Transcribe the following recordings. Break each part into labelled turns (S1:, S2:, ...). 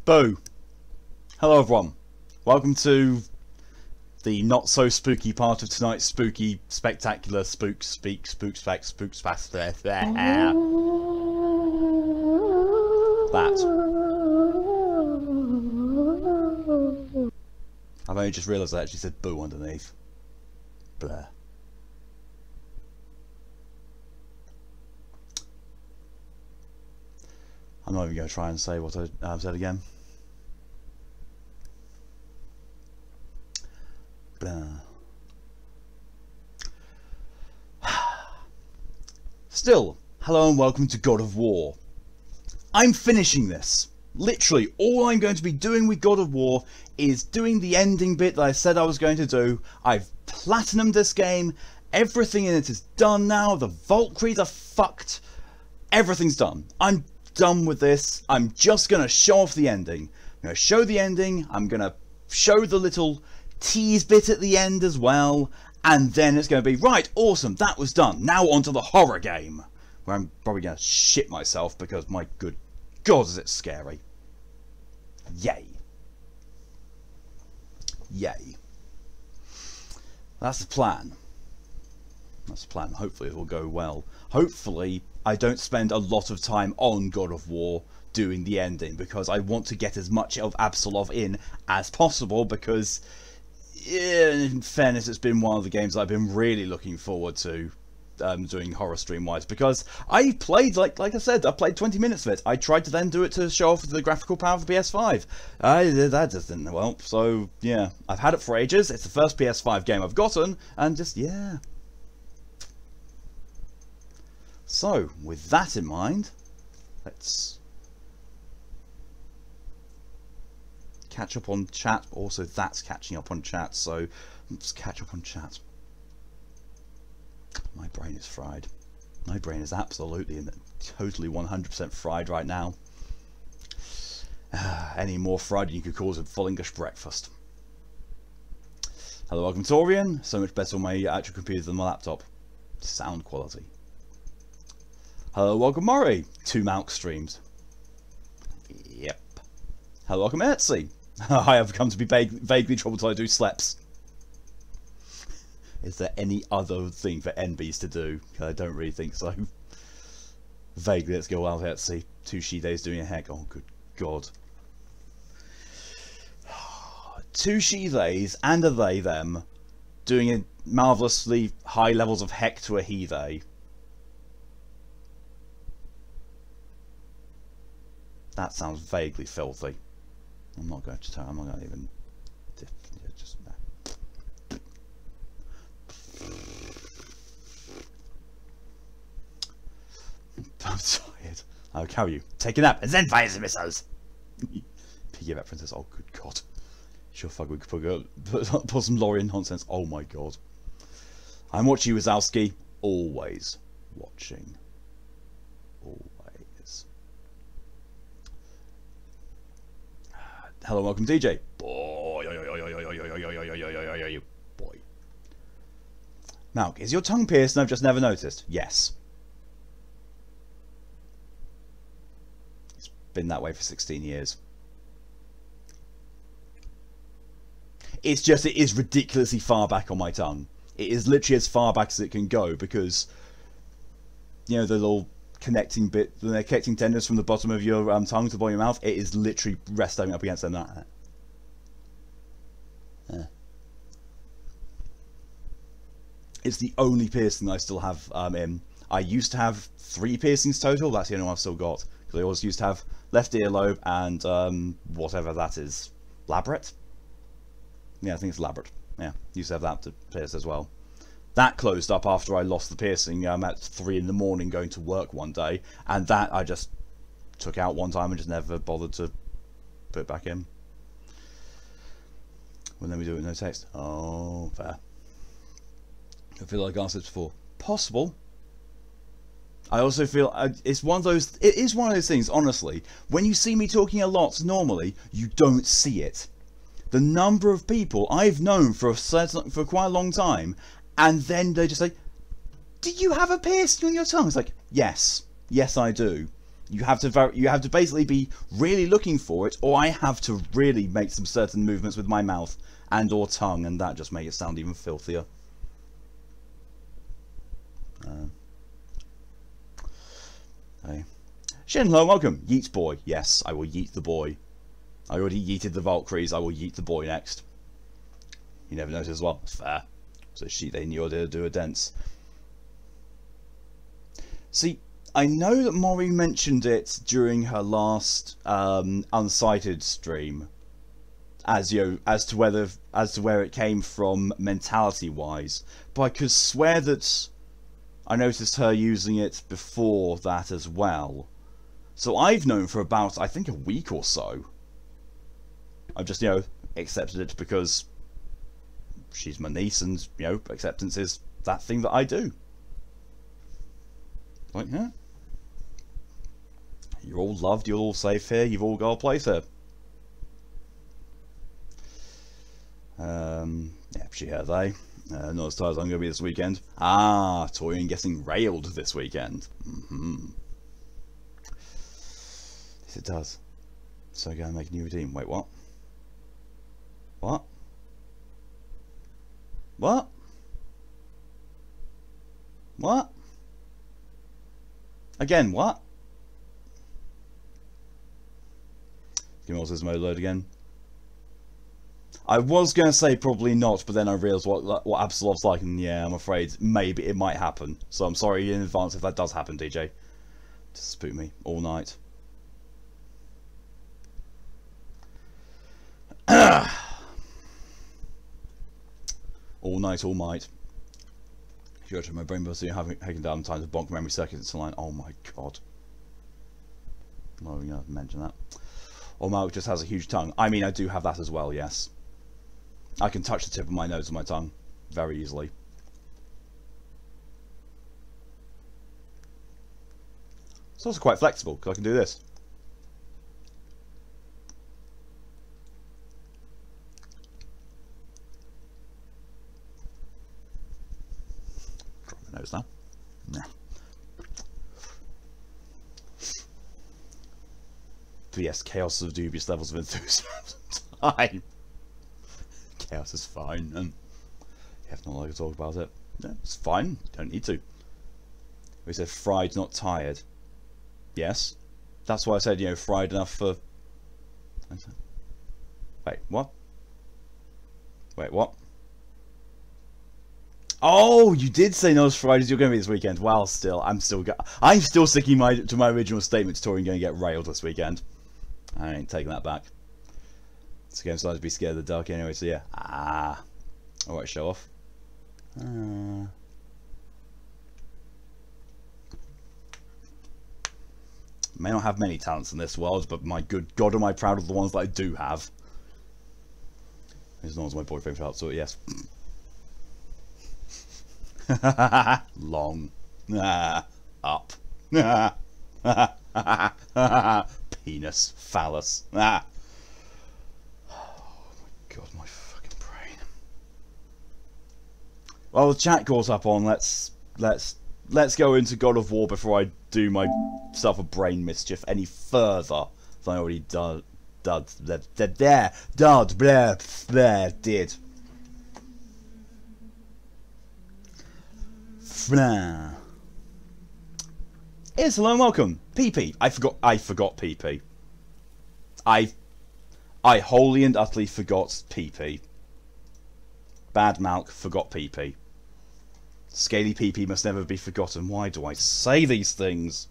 S1: Boo! Hello everyone. Welcome to the not so spooky part of tonight's spooky, spectacular spook spec that. I've only just realised I actually said boo underneath. Blah. I'm not even going to try and say what I said again. Blah. Still, hello and welcome to God of War. I'm finishing this. Literally, all I'm going to be doing with God of War is doing the ending bit that I said I was going to do. I've platinumed this game. Everything in it is done now. The Valkyries are fucked. Everything's done. I'm done with this. I'm just going to show off the ending. I'm going to show the ending. I'm going to show the little tease bit at the end as well. And then it's going to be, right, awesome, that was done. Now onto the horror game. Where I'm probably going to shit myself because my good God is it scary. Yay. Yay. That's the plan. That's the plan. Hopefully it will go well. Hopefully I don't spend a lot of time on God of War doing the ending, because I want to get as much of Absolov in as possible, because in fairness it's been one of the games I've been really looking forward to doing horror stream wise, because I played, like I said, I played 20 minutes of it. I tried to then do it to show off the graphical power of the PS5. That just didn't well, so yeah, I've had it for ages. It's the first PS5 game I've gotten, and just yeah. So with that in mind, let's catch up on chat. Also that's catching up on chat, so let's catch up on chat. My brain is fried. My brain is absolutely and totally 100% fried right now. Any more fried than you could call it a full English breakfast. Hello, welcome Torian. So much better on my actual computer than my laptop. Sound quality. Hello, welcome Murray. 2 Malk streams. Yep. Hello, welcome Etsy. I have come to be vaguely troubled till I do sleps. Is there any other thing for NBs to do? I don't really think so. Vaguely, let's go out Etsy. 2 she days doing a heck. Oh, good God. 2 she days and a they them doing a marvellously high levels of heck to a he they. That sounds vaguely filthy. I'm not going to tell. I'm not going to even. Just. I'm tired. I'll carry you. Take a nap and then fire some missiles. Piggyback princess. Oh, good God. Sure, fuck. We could put some Lorien nonsense. Oh my God. I'm watching you, Wazowski. Always watching. Always. Hello, welcome DJ. Boy. Malk, is your tongue pierced and I've just never noticed? Yes. It's been that way for 16 years. It's just, it is ridiculously far back on my tongue. It is literally as far back as it can go, because, you know, the little connecting bit, the connecting tendons from the bottom of your tongue to the bottom of your mouth, it is literally resting up against them. It's the only piercing I still have in. I used to have 3 piercings total. That's the only one I've still got, because I always used to have left earlobe and whatever that is, labret. Yeah, I think it's labret. Yeah, used to have that to pierce as well. That closed up after I lost the piercing at 3 in the morning going to work one day, and that I just took out one time and just never bothered to put it back in. Well, then we do it with no text. Oh, fair. I feel like I answered before. Possible. I also feel it's one of those. It is one of those things. Honestly, when you see me talking a lot normally, you don't see it. The number of people I've known for quite a long time, and then they just say, "Do you have a piercing on your tongue?" It's like, yes, I do. You have to basically be really looking for it, or I have to really make some certain movements with my mouth and or tongue, and that just makes it sound even filthier. Hey. Shenlo, welcome. Yeet boy. Yes, I will yeet the boy. I already yeeted the Valkyries, I will yeet the boy next. You never noticed as well. It's fair. So they knew to do a dance. See, I know that Mori mentioned it during her last unsighted stream, as to where it came from mentality wise, but I could swear that I noticed her using it before that as well. So I've known for about, I think, a week or so. I've just, accepted it because she's my niece, and acceptance is that thing that I do. Like, yeah. You're all loved, you're all safe here, you've all got a place here. Yeah, she here, they. Not as tired as I'm going to be this weekend. Ah, Torian getting railed this weekend. Yes, it does. So I'm going to make a new routine. Wait, what? What? What? What? Again, what? Give me all this mode load again. I was going to say probably not, but then I realised what Absolov's like, and yeah, I'm afraid maybe it might happen. So I'm sorry in advance if that does happen, DJ. Just spook me all night. All night, all might. If you go to my brain bus, you're hacking down time to bonk memory circuits into line. Oh my god. I'm not even going to mention that. Or Malk just has a huge tongue. I mean, I do have that as well, yes. I can touch the tip of my nose with my tongue very easily. It's also quite flexible, because I can do this. Drop my nose now. Nah. But yes, chaos of dubious levels of enthusiasm. Time. Chaos is fine, and you have no like to talk about it. No, it's fine. You don't need to. We said fried, not tired. Yes, that's why I said fried enough for. Wait, what? Wait, what? Oh, you did say no Fridays. You're going to be this weekend. Well, I'm still sticking to my original statement. Torian going to get railed this weekend. I ain't taking that back. This game started to be scared of the dark anyway, so yeah. Alright, show off. May not have many talents in this world, but my good god am I proud of the ones that I do have. As long as my boyfriend felt so, yes. Long. Up. Penis. Phallus. God, my fucking brain. Well, the chat caught up on. Let's go into God of War before I do myself a brain mischief any further than I already did. Yes, hello and welcome. PP. I forgot PP. I wholly and utterly forgot PP. Bad Malk forgot PP. Scaly PP must never be forgotten. Why do I say these things?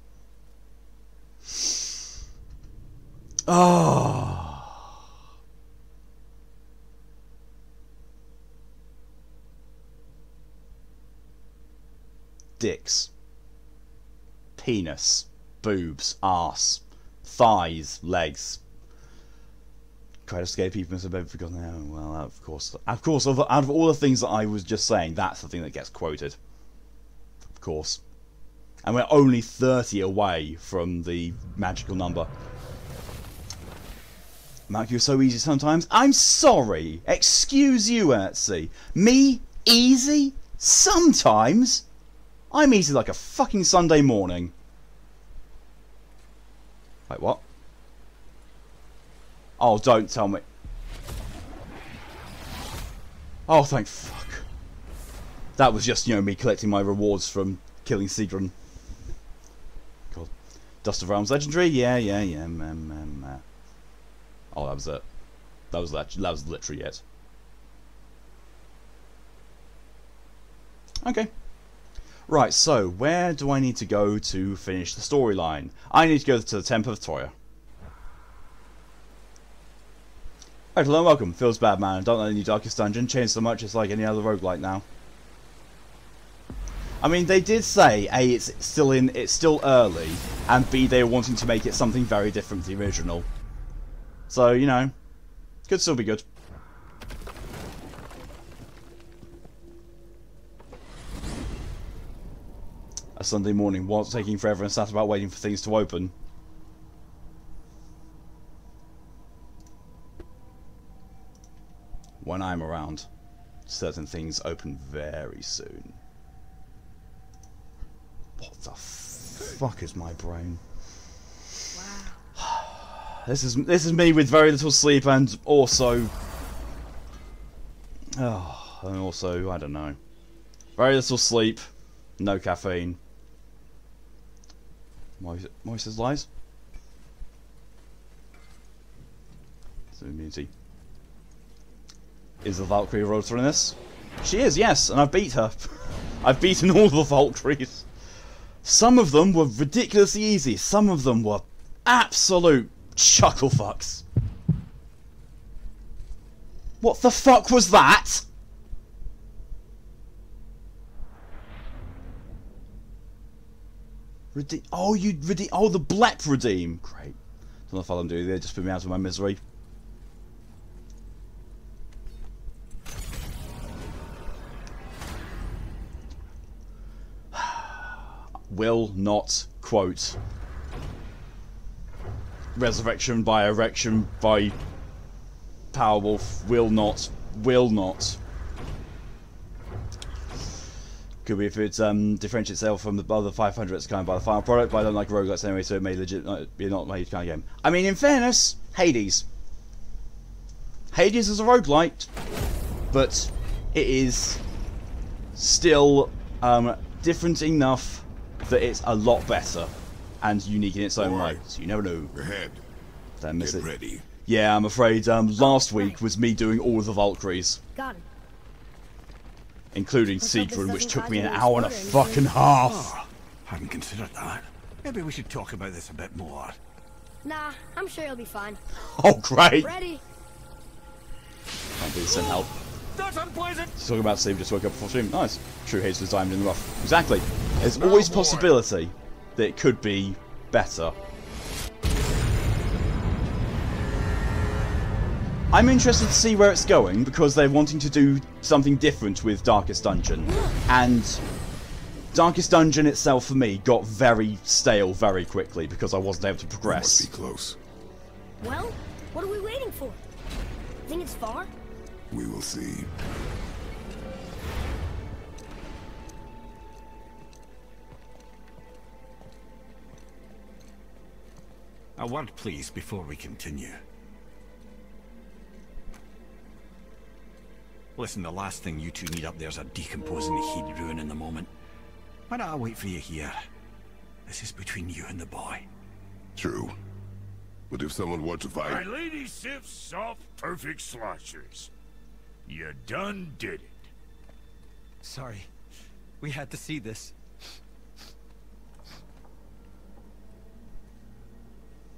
S1: Ah. Dicks. Penis. Boobs. Arse. Thighs. Legs. Kratos gay people must have been forgotten. Oh, well, of course, out of all the things that I was just saying, that's the thing that gets quoted. Of course. And we're only 30 away from the magical number. Mark, you're so easy sometimes. I'm sorry. Excuse you, Ertsy. Me? Easy? Sometimes? I'm easy like a fucking Sunday morning. Wait, what? Oh, don't tell me. Oh, thank fuck. That was just, you know, me collecting my rewards from killing Sigrun. God. Dust of Realms Legendary? Yeah. Oh, that was it. That was literally it. Okay. Right, so where do I need to go to finish the storyline? I need to go to the Temple of Troya. Right, hello and welcome. Feels bad, man. Don't let any Darkest Dungeon change so much. It's like any other roguelike now. I mean, they did say A, it's still early, and B, they were wanting to make it something very different from the original. So, you know, could still be good. A Sunday morning, what's taking forever and sat about waiting for things to open? When I'm around, certain things open very soon. What the fuck is my brain? Wow. This is me with very little sleep and also I don't know. Very little sleep, no caffeine. Moises lies. Some immunity. Is the Valkyrie rotor in this? She is, yes, and I've beat her. I've beaten all the Valkyries. Some of them were ridiculously easy. Some of them were absolute chuckle fucks. What the fuck was that? The Blep redeem. Great. Don't know if I'll do. They just put me out of my misery. Will not quote resurrection by erection by Powerwolf. Will not. Could be if it differentiates itself from the other 500 it's kind by the final product, but I don't like roguelikes anyway, so it may legit be not my kind of game. I mean, in fairness, Hades. Hades is a roguelite, but it is still different enough that it's a lot better and unique in its own way. So you never know.
S2: Ahead.
S1: Get
S2: ready.
S1: Yeah, I'm afraid last week was me doing all of the Valkyries.
S3: Got it.
S1: Including Sigrun, which took me an hour and a fucking half.
S2: Oh, hadn't considered that. Maybe we should talk about this a bit more.
S3: Nah, I'm sure you'll be fine.
S1: Oh, great.
S3: Ready?
S1: Can't do send help.
S2: That's unpleasant.
S1: Talking about Steve just woke up before stream. Nice. True Hades was diamond in the rough. Exactly. There's always possibility that it could be better. I'm interested to see where it's going because they're wanting to do something different with Darkest Dungeon. And Darkest Dungeon itself for me got very stale very quickly because I wasn't able to progress.
S2: Must be close.
S3: Well, what are we waiting for? Think it's far?
S2: We will see. A word, please, before we continue. Listen, the last thing you two need up there's a decomposing heat ruin in the moment. Why don't I wait for you here? This is between you and the boy.
S4: True. But if someone were to fight...
S5: My lady sips soft, perfect sloshers. You done did it.
S6: Sorry. We had to see this.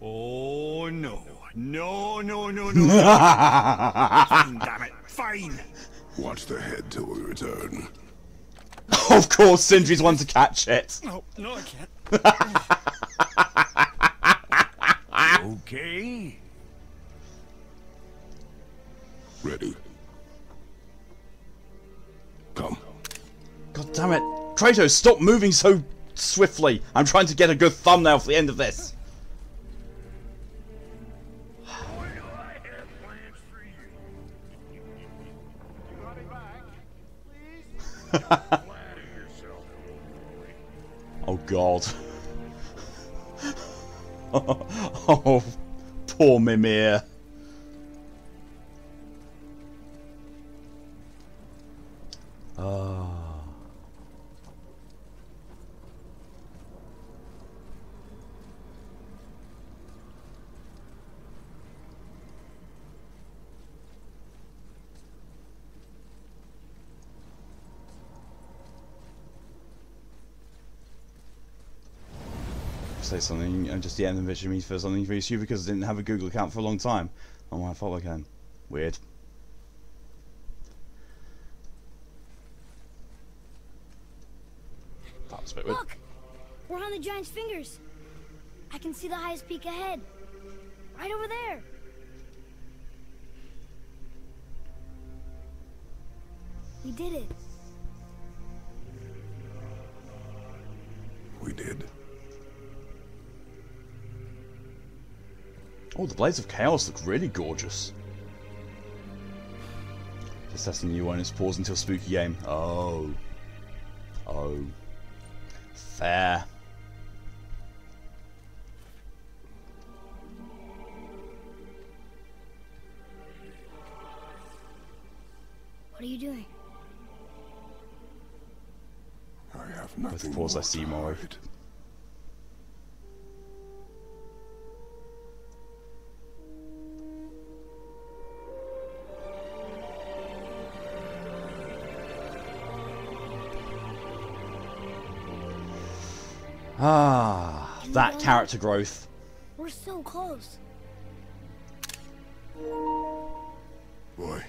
S2: Oh, no. No. Fine, damn it. Fine.
S4: Watch the head till we return.
S1: Of course, Sindri's one to catch it.
S2: No, I can't.
S5: Okay.
S4: Ready. Come.
S1: God damn it. Kratos, stop moving so swiftly. I'm trying to get a good thumbnail for the end of this.
S5: Boy, do I have plans for you. You got me back, please? Flatter yourself, old boy.
S1: Oh god. Oh, poor Mimir. Say something and just DM the me for something for you because I didn't have a Google account for a long time. Oh, my fault again. Weird. That was a bit weird.
S3: Look! We're on the giant's fingers. I can see the highest peak ahead. Right over there. We did it.
S4: We did.
S1: Oh, the Blades of Chaos look really gorgeous. Just testing the new one is pause until spooky game. Oh. Oh. Fair.
S3: What are you doing?
S4: I have nothing
S1: Of course,
S4: more
S1: I see
S4: to
S1: more.
S4: hide.
S1: Ah, that character growth.
S3: We're so close.
S4: Boy.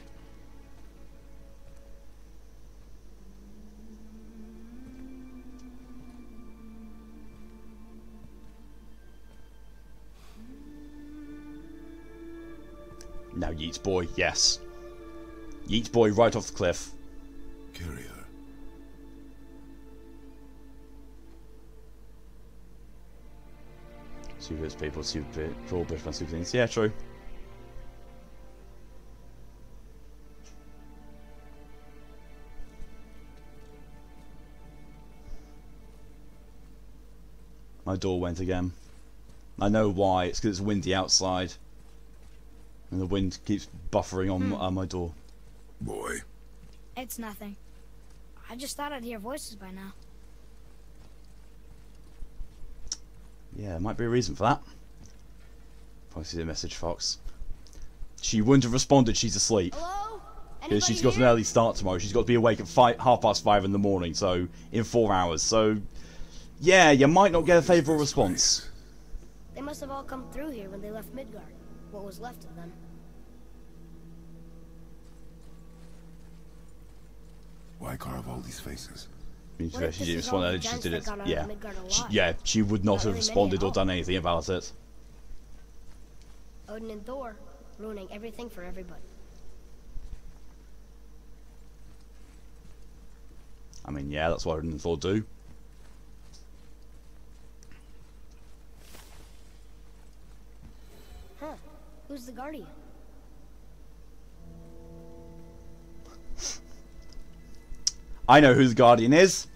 S1: Now Yeats boy, yes. Yeats boy right off the cliff.
S4: Carry her.
S1: Super people, super cool, Bushman, super things. Yeah, true. My door went again. I know why. It's because it's windy outside. And the wind keeps buffering on my door.
S4: Boy.
S3: It's nothing. I just thought I'd hear voices by now.
S1: Yeah, there might be a reason for that. Probably see the message, Fox. She wouldn't have responded, she's asleep.
S3: Hello?
S1: Because she's
S3: Anybody
S1: got an
S3: here?
S1: early start tomorrow. She's got to be awake at 5:30 in the morning, so in 4 hours. So, yeah, you might not get a favourable response.
S3: They must have all come through here when they left Midgard. What was left of them.
S4: Why carve all these faces?
S3: What if
S1: She
S3: this
S1: didn't
S3: is all
S1: respond
S3: the
S1: early, she
S3: giants
S1: did
S3: that
S1: it.
S3: got out of
S1: Yeah.
S3: Midgard alive?
S1: Yeah, she would not
S3: Not
S1: have
S3: really many
S1: responded
S3: at
S1: or
S3: all.
S1: done anything about it.
S3: Odin and Thor, ruining everything for everybody.
S1: I mean, yeah, that's what Odin and Thor do.
S3: Huh. Who's the Guardian?
S1: I know who the Guardian is.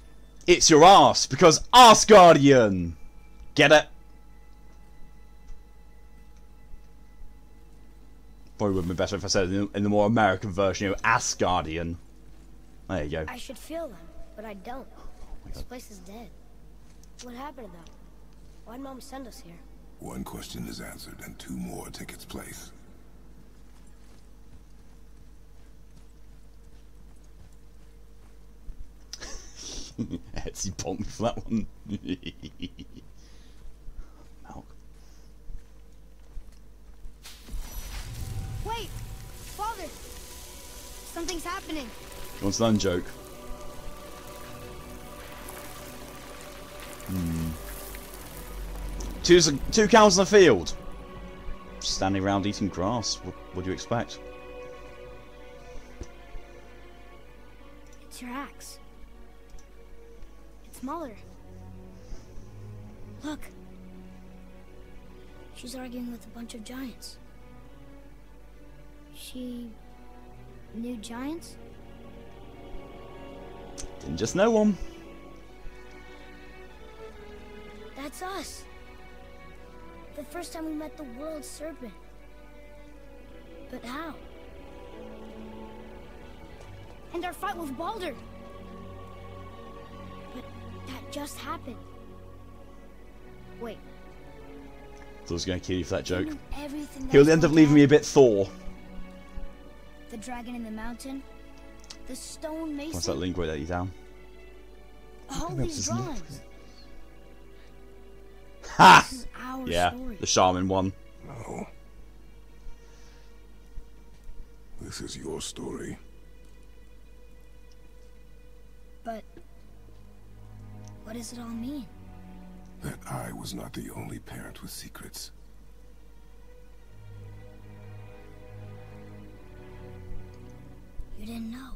S1: It's your arse, because Arse Guardian! Get it? Probably would have been better if I said it in the more American version, you know, Ass Guardian. There you go.
S3: I should feel them, but I don't. This place is dead. What happened to them? Why'd Mom send us here?
S4: One question is answered and 2 more take its place.
S1: Etsy bombed me for that one. Milk.
S3: Wait! Father! Something's happening.
S1: He wants an unjoke. Two cows in the field. Standing around eating grass. What do you expect?
S3: It's your axe. It's Muller. Look. She's arguing with a bunch of giants. She knew giants?
S1: Didn't just know one.
S3: That's us. The first time we met the world serpent. But how? And our fight with Baldur. But that just happened. Wait.
S1: I was going to kill you for that joke.
S3: Everything that
S1: He'll end up leaving me a bit Thor.
S3: The dragon in the mountain. The stone mason.
S1: Once that link will let you down.
S3: All these drawings.
S1: Ha!
S3: This is our
S1: Yeah,
S3: story.
S1: the shaman one.
S4: No. This is your story.
S3: But what does it all mean?
S4: That I was not the only parent with secrets.
S3: You didn't know.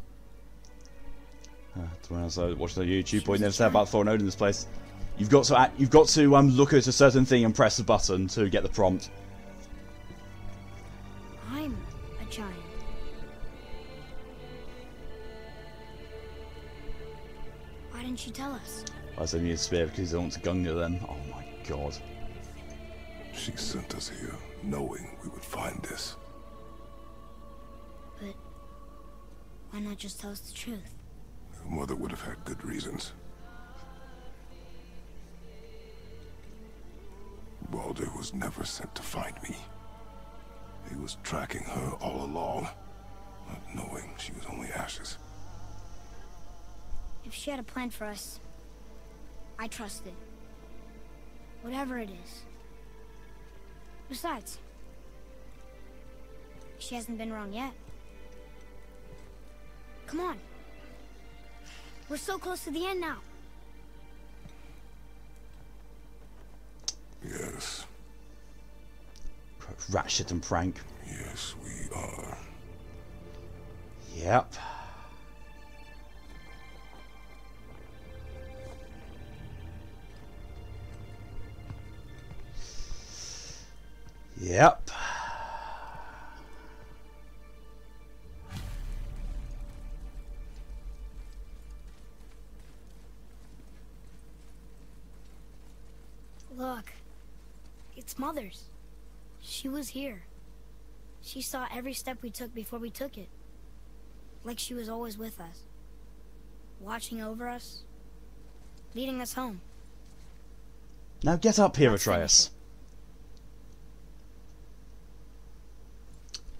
S1: When I was watching the YouTube boy, never said about Thor and Odin in this place. You've got to look at a certain thing and press a button to get the prompt.
S3: I'm a giant. Why didn't you tell us?
S1: I said he needs a spear because he wants to Gunga then. Oh my god.
S4: She sent us here, knowing we would find this.
S3: But why not just tell us the truth?
S4: Your mother would have had good reasons. Baldur was never sent to find me. He was tracking her all along, not knowing she was only ashes.
S3: If she had a plan for us, I trust it. Whatever it is. Besides, she hasn't been wrong yet. Come on. We're so close to the end now.
S4: Yes,
S1: Rat shit and prank.
S4: yes, we are.
S1: Yep. Yep.
S3: Look. It's Mother's. She was here. She saw every step we took before we took it. Like she was always with us. Watching over us. Leading us home.
S1: Now get up here,
S3: Let's finish
S1: Atreus.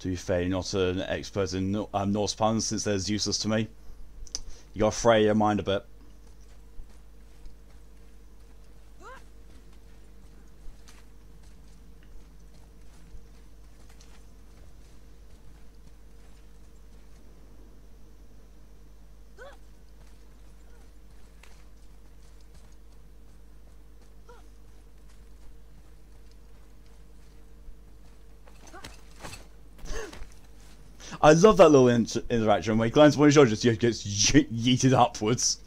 S1: To be fair, you're not an expert in Norse puns, since they're useless to me. You gotta fray your mind a bit. I love that little interaction where he climbs one shot, just gets yeeted upwards.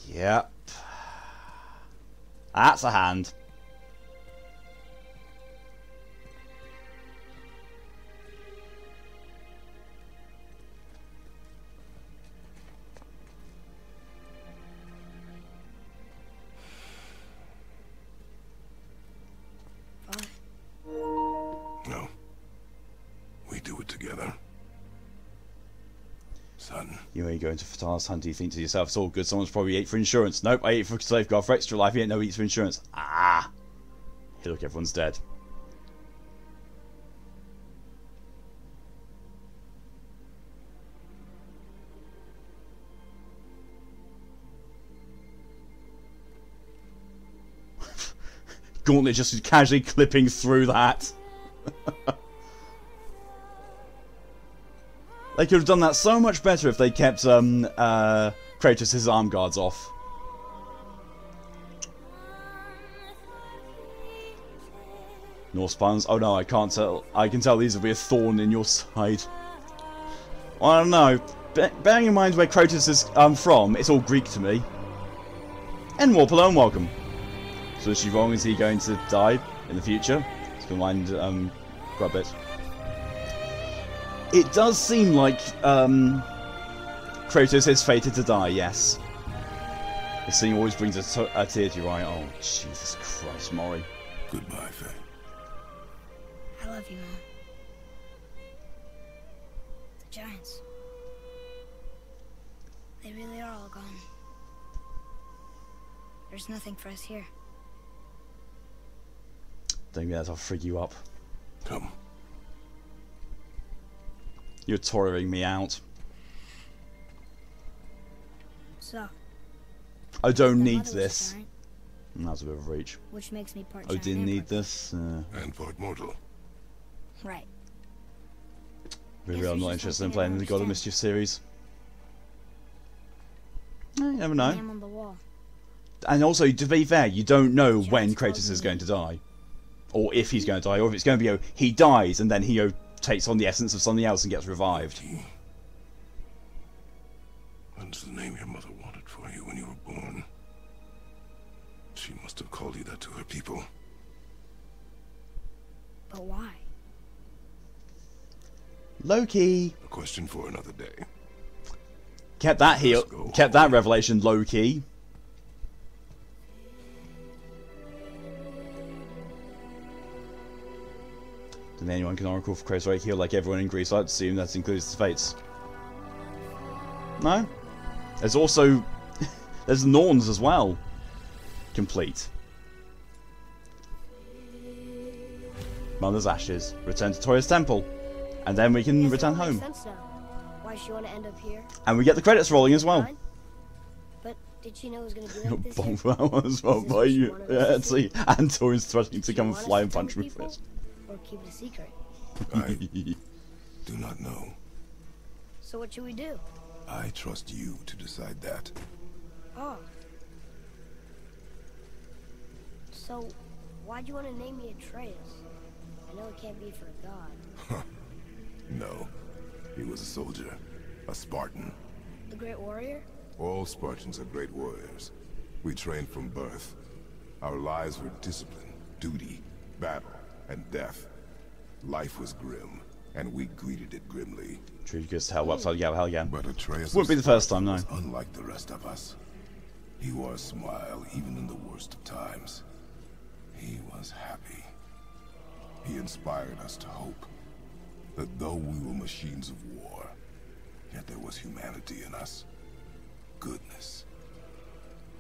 S1: Yep. That's a hand.
S4: No. We do it together. Son.
S1: You know, you go into Fatala's hunt, you think to yourself, it's all good, someone's probably ate for insurance. Nope, I ate for safeguard for extra life, he ain't no eats for insurance. Ah! Hey, look, everyone's dead. Gauntlet just casually clipping through that. They could have done that so much better if they kept Kratos' arm guards off. Norse puns? Oh no, I can't tell. I can tell these will be a thorn in your side. Well, I don't know. Bearing in mind where Kratos is from, it's all Greek to me. And Warp alone, welcome. So is she wrong? Is he going to die in the future? Let's go mind quite a bit. It does seem like Kratos is fated to die, yes. This thing always brings a tear to your eye. Oh, Jesus Christ, Mori.
S4: Goodbye, Faye.
S3: I love you, Mom. The giants. They really are all gone. There's nothing for us here.
S1: Don't get that, I'll freak you up.
S4: Come.
S1: You're tiring me out.
S3: So,
S1: I don't
S3: my
S1: need
S3: mother was a
S1: this.
S3: giant,
S1: That's a bit of a reach.
S3: which makes me part
S1: I
S3: giant
S1: didn't
S3: and
S1: need
S3: part
S1: this.
S4: And part mortal.
S3: Right.
S1: Really,
S3: Guess
S1: I'm
S3: there's
S1: not
S3: just
S1: interested in
S3: something I
S1: playing
S3: don't
S1: the God of
S3: understand.
S1: Mischief series. You never
S3: I
S1: know.
S3: am on the wall.
S1: And also, to be fair, you don't know
S3: Giants
S1: when
S3: called
S1: Kratos is
S3: me.
S1: going to die. Or if he's going to die, or if it's going to be, he dies and then he takes on the essence of something else and gets revived.
S4: What's the name your mother wanted for you when you were born? She must have called you that to her people.
S3: But why?
S1: Loki.
S4: A question for another day.
S1: Kept that here,
S4: Let's go
S1: kept that revelation low key. Then anyone can oracle for Kratos right here, like everyone in Greece. I'd assume that includes the Fates. No? There's also there's Norns as well. Complete. Mother's ashes. Return to Toria's temple. And then we can
S3: Guess it
S1: return
S3: all makes
S1: home.
S3: sense now. Why she want to end up here?
S1: And we get the credits rolling as well.
S3: Fine. But did she know it was going to be like this?
S1: Bomb that as well
S3: Is this
S1: by
S3: what she
S1: you.
S3: wanted
S1: Yeah,
S3: us to
S1: see, and Tori's threatening to
S3: She
S1: come and
S3: want us
S1: fly
S3: to
S1: and
S3: tell
S1: punch me
S3: people,
S1: first.
S3: or keep it a secret?
S4: I do not know.
S3: So what should we do?
S4: I trust you to decide that.
S3: Oh. So, why'd you want to name me Atreus? I know it can't be for a god.
S4: No. He was a soldier. A Spartan.
S3: The Great Warrior?
S4: All Spartans are great warriors. We trained from birth. Our lives were discipline, duty, battle, and death. Life was grim, and we greeted it grimly.
S1: True, just hell upside down, hell again.
S4: But Atreus
S1: Wouldn't be the first time, no.
S4: was unlike the rest of us. He wore a smile even in the worst of times. He was happy. He inspired us to hope that though we were machines of war, yet there was humanity in us. Goodness.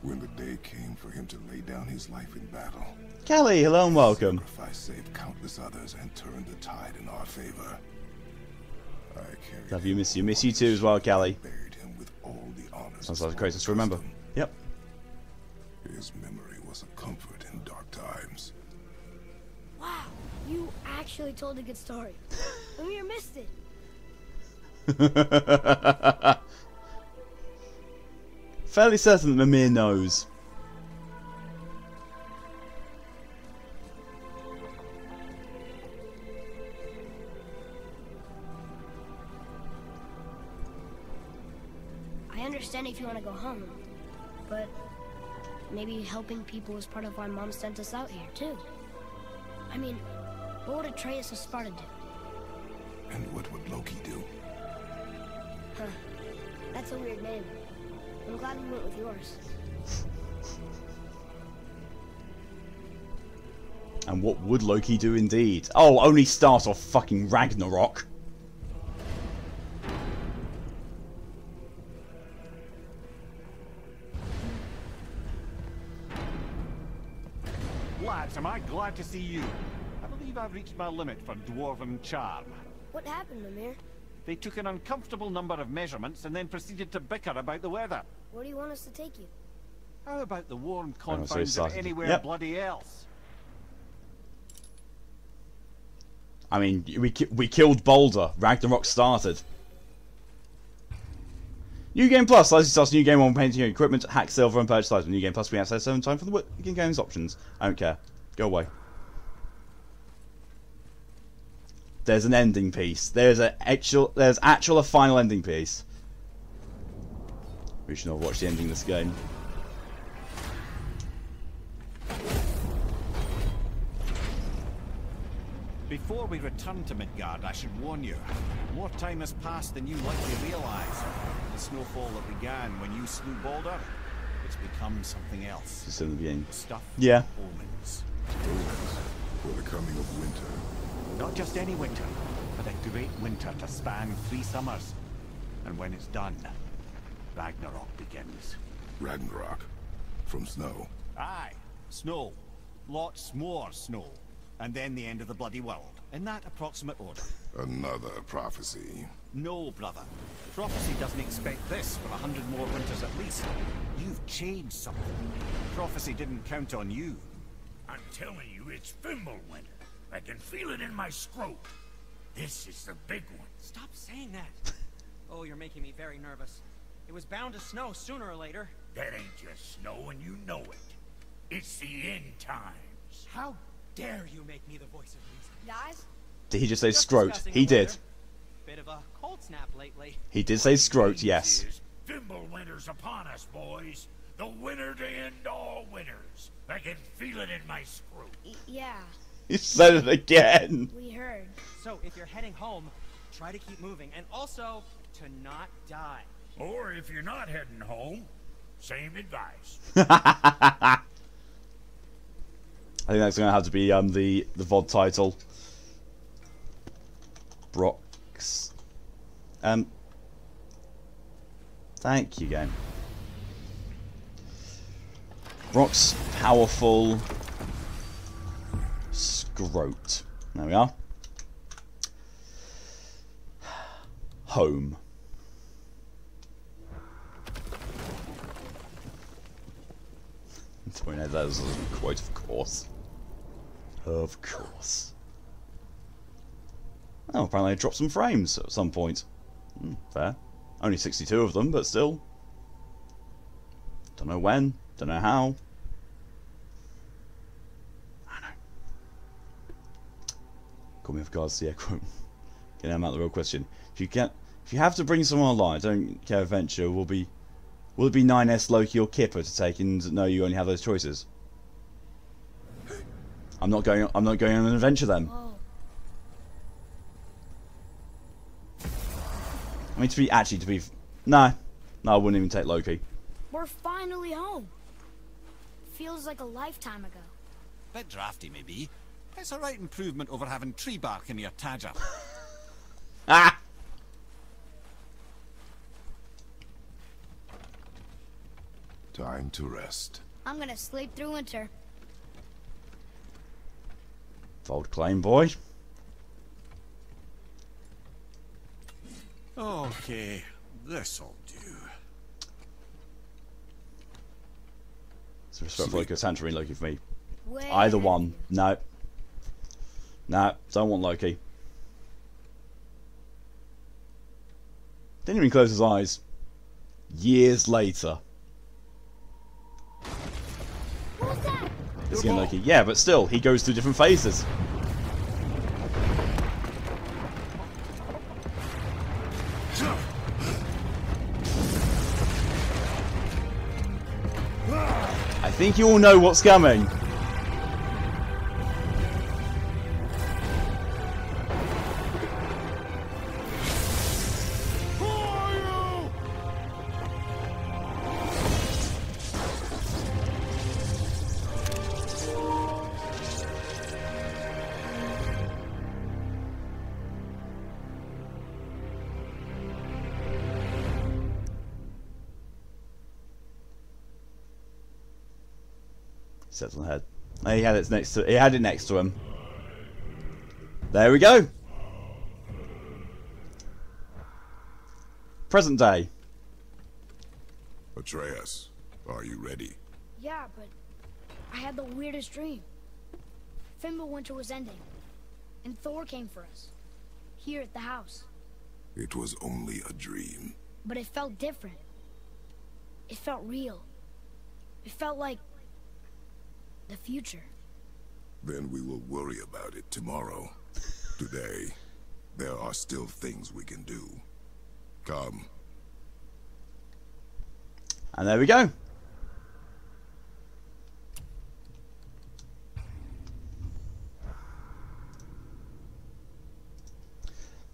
S4: When the day came for him to lay down his life in battle,
S1: Kelly, hello and welcome.
S4: sacrifice saved countless others and turned the tide in our favor. I carried
S1: Love you,
S4: him
S1: miss you. Miss you too as well, Kelly.
S4: buried him with all the honors.
S1: Sounds
S4: of
S1: like Kratos to remember.
S4: custom.
S1: Yep.
S4: His memory was a comfort in dark times.
S3: Wow, you actually told a good story. Amir missed it.
S1: Fairly certain that Mimir knows.
S3: I understand if you want to go home, but maybe helping people is part of why Mom sent us out here, too. I mean, what would Atreus of Sparta do?
S4: And what would Loki do?
S3: Huh. That's a weird name. I'm glad we went with yours.
S1: And what would Loki do indeed? Oh, only start off fucking Ragnarok.
S5: Lads, am I glad to see you. I believe I've reached my limit for dwarven charm.
S3: What happened, Mimir?
S5: They took an uncomfortable number of measurements and then proceeded to bicker about the weather.
S3: Where do you want us to take you?
S5: How about the warm
S1: so
S5: confines of
S1: excited.
S5: anywhere
S1: Yep.
S5: bloody else?
S1: I mean, we killed Boulder. Ragnarok started. New Game Plus. License starts new game on painting equipment, hack silver, and purchase items. New Game Plus. We have 7 time for the weekend games options. I don't care. Go away. There's an ending piece. There's actual a final ending piece. We should not watch the ending of this game.
S5: Before we return to Midgard, I should warn you. More time has passed than you likely realize. The snowfall that began when you slew Balder, it
S2: it's become something else.
S1: Just in the beginning.
S2: Stuff.
S1: Yeah.
S2: Omens.
S4: Omens for the coming of winter.
S2: Not just any winter, but a great winter to span 3 summers. And when it's done, Ragnarok begins.
S4: Ragnarok. From snow.
S2: Aye, snow. Lots more snow. And then the end of the bloody world. In that approximate order.
S4: Another prophecy.
S2: No, brother. Prophecy doesn't expect this for 100 more winters at least. You've changed something. Prophecy didn't count on you.
S5: I'm telling you, it's Fimbulwinter. I can feel it in my scrote. This is the big one.
S6: Stop saying that. Oh, you're making me very nervous. It was bound to snow sooner or later.
S5: That ain't just snow, and you know it. It's the end times.
S6: How dare you make me the voice of reason?
S3: Guys,
S1: Did he just say
S6: Just
S1: Scrote?
S6: discussing
S1: He
S6: the weather.
S1: did.
S6: Bit of a cold snap lately.
S1: He did say Scrote, yes.
S5: Fimbulwinter's upon us, boys. The winter to end all winters. I can feel it in my scrote.
S3: yeah,
S1: He said it again.
S3: we heard.
S6: So if you're heading home, try to keep moving, and also to not die.
S5: Or if you're not heading home, same advice.
S1: I think that's going to have to be the VOD title. Brok's. Thank you, game. Brok's powerful Scrote. There we are. Home. That was a quote, of course. Of course. Oh, apparently I dropped some frames at some point. Fair. Only 62 of them, but still. Don't know when. Don't know how. I know. Call me off guard, yeah, quote. Get out the real question. If you have to bring someone along, I don't care adventure, will it be 9S, Loki, or Kipper to take, and no, you only have those choices? I'm not going on an adventure then.
S3: Whoa.
S1: I mean, no, I wouldn't even take Loki.
S3: We're finally home. Feels like a lifetime ago.
S2: Bit drafty, maybe. It's a right improvement over having tree bark in your tadger.
S1: Ah!
S4: Time to rest.
S3: I'm gonna sleep through winter.
S1: Bold claim, boy.
S2: Okay, this'll do.
S1: So respect for Loki or Santorini Loki for me.
S3: Way
S1: Either
S3: ahead
S1: one.
S3: of you.
S1: No. No, don't want Loki. Didn't even close his eyes. Years later.
S3: What was that?
S1: It's again Loki. Yeah, but still, he goes through different phases. I think you all know what's coming. Sets on the head. Oh, he had it next to. He had it next to him. There we go. Present day.
S4: Atreus, are you ready?
S3: Yeah, but I had the weirdest dream. Fimbulwinter was ending, and Thor came for us. Here at the house.
S4: It was only a dream.
S3: But it felt different. It felt real. It felt like the future.
S4: Then we will worry about it tomorrow. Today, there are still things we can do. Come.
S1: And there we go.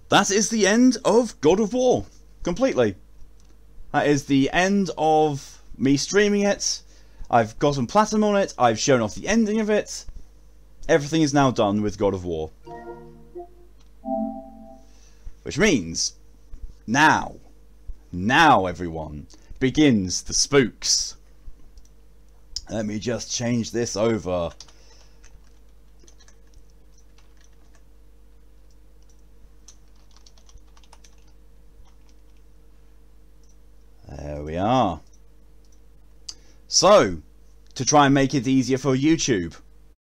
S1: That is the end of God of War. Completely. That is the end of me streaming it. I've gotten platinum on it. I've shown off the ending of it. Everything is now done with God of War. Which means, now everyone, begins the spooks. Let me just change this over. There we are. So, to try and make it easier for YouTube,